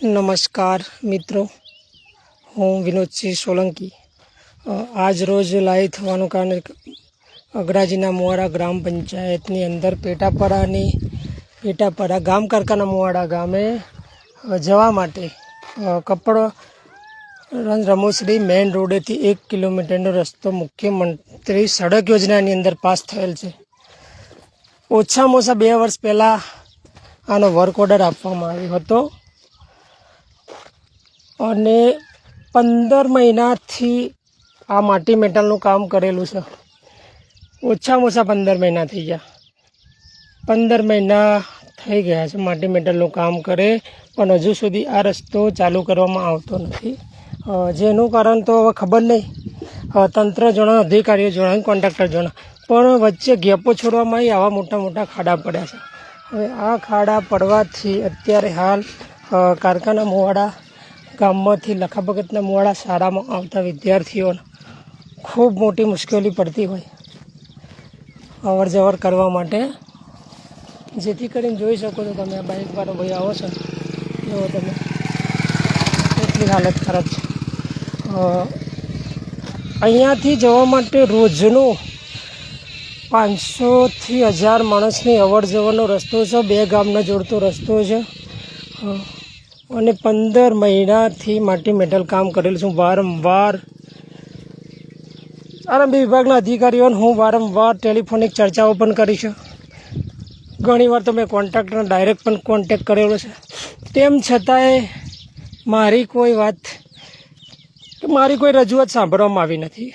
નમસ્કાર મિત્રો, હું વિનોદસિંહ સોલંકી. આજ રોજ લાઈવ થવાનું કારણ અગરાજીના મુવાડા ગ્રામ પંચાયતની અંદર પેટાપરા ગામ કારકાના મુવાડા ગામે જવા માટે કપડ રમોસડી મેઇન રોડેથી 1 કિલોમીટરનો રસ્તો મુખ્યમંત્રી સડક યોજનાની અંદર પાસ થયેલ છે. ઓછામાં ઓછા 2 વર્ષ પહેલાં આનો વર્ક ઓર્ડર આપવામાં આવ્યો હતો અને 15 મહિનાથી આ માટી મેટલનું કામ કરેલું છે. ઓછામાં ઓછા 15 મહિના થઈ ગયા. 15 મહિના થઈ ગયા છે માટી મેટલનું કામ કરે, પણ હજુ સુધી આ રસ્તો ચાલુ કરવામાં આવતો નથી. જેનું કારણ તો હવે ખબર નહીં, તંત્ર જણા, અધિકારીઓ જણા, કોન્ટ્રાક્ટર જણા, પણ વચ્ચે ગેપો છોડવામાં આવી આવા મોટા મોટા ખાડા પડ્યા છે. હવે આ ખાડા પડવાથી અત્યારે હાલ કારકાના મુવાડા ગામમાંથી લખાભગતના મુવાડા શાળામાં આવતા વિદ્યાર્થીઓને ખૂબ મોટી મુશ્કેલી પડતી હોય અવર જવર કરવા માટે. જેથી કરીને જોઈ શકો છો તમે, આ બાઇકવાળો ભાઈ આવો છો, જુઓ તમે એટલી હાલત ખરાબ છે. અહીંયાથી જવા માટે રોજનું 500થી 1000 માણસની અવર જવરનો રસ્તો છે. 2 ગામને જોડતો રસ્તો છે અને 15 મહિનાથી માટી મેટલ કામ કરેલું છું. વારંવાર આરંભી વિભાગના અધિકારીઓને હું વારંવાર ટેલિફોનિક ચર્ચાઓ પણ કરી છે. ઘણીવાર તો મેં કોન્ટ્રાક્ટરને ડાયરેક્ટ પણ કોન્ટેક્ટ કરેલો છે. તેમ છતાંય મારી કોઈ રજૂઆત સાંભળવામાં આવી નથી.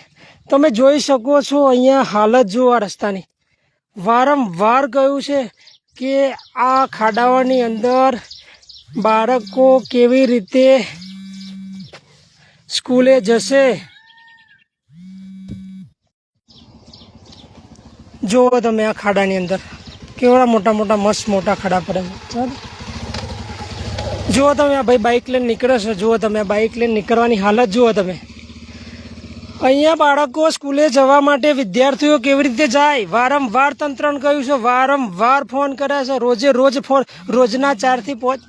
તમે જોઈ શકો છો અહીંયા હાલત જુઓ આ રસ્તાની. વારંવાર કહ્યું છે કે આ ખાડાઓની અંદર બાળકો કેવી રીતે સ્કૂલે જશે. જુઓ તમે આ ખાડાની અંદર કેવડા મોટા મોટા મસ્ત મોટા ખાડા પડે છે. જુઓ તમે આ ભાઈ બાઇક લઈને નીકળે છે. જુઓ તમે આ બાઇક લઈને નીકળવાની હાલત જુઓ તમે. અહીંયા બાળકો સ્કૂલે જવા માટે વિદ્યાર્થીઓ કેવી રીતે જાય? વારંવાર તંત્રને કહ્યું છે, વારંવાર ફોન કર્યા છે, રોજના 4 થી 5